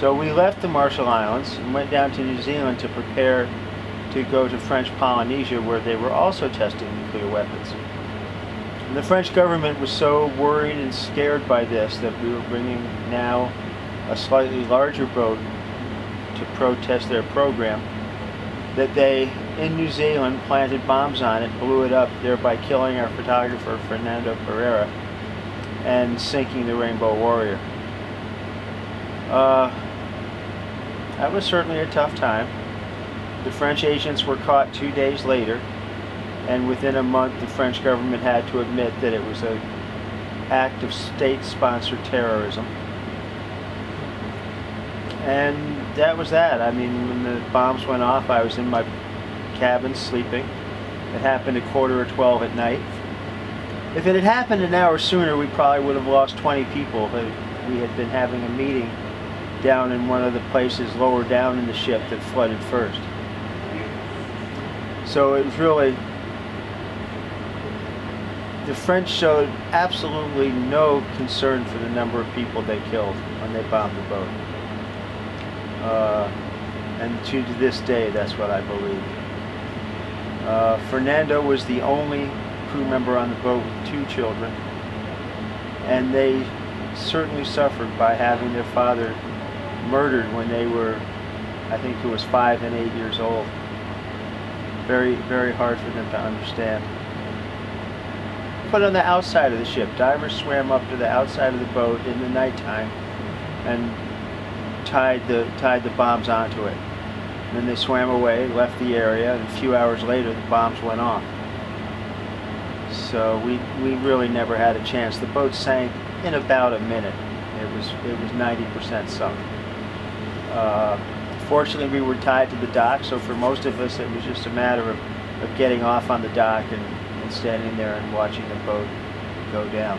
So we left the Marshall Islands and went down to New Zealand to prepare to go to French Polynesia, where they were also testing nuclear weapons. And the French government was so worried and scared by this that we were bringing now a slightly larger boat to protest their program, that they, in New Zealand, planted bombs on it, blew it up, thereby killing our photographer Fernando Pereira and sinking the Rainbow Warrior. That was certainly a tough time. The French agents were caught 2 days later, and within a month the French government had to admit that it was an act of state-sponsored terrorism. And that was that. I mean, when the bombs went off, I was in my cabin sleeping. It happened at 11:45 at night. If it had happened an hour sooner, we probably would have lost 20 people. But we had been having a meeting down in one of the places lower down in the ship that flooded first. So it was really, the French showed absolutely no concern for the number of people they killed when they bombed the boat. And to this day, that's what I believe. Fernando was the only crew member on the boat with 2 children, and they certainly suffered by having their father murdered when they were, I think it was 5 and 8 years old. Very, very hard for them to understand. But on the outside of the ship, divers swam up to the outside of the boat in the nighttime and tied the bombs onto it. And then they swam away, left the area, and a few hours later the bombs went off. So we really never had a chance. The boat sank in about a minute. It was 90% sunk. Fortunately, we were tied to the dock, so for most of us it was just a matter of getting off on the dock and standing there and watching the boat go down.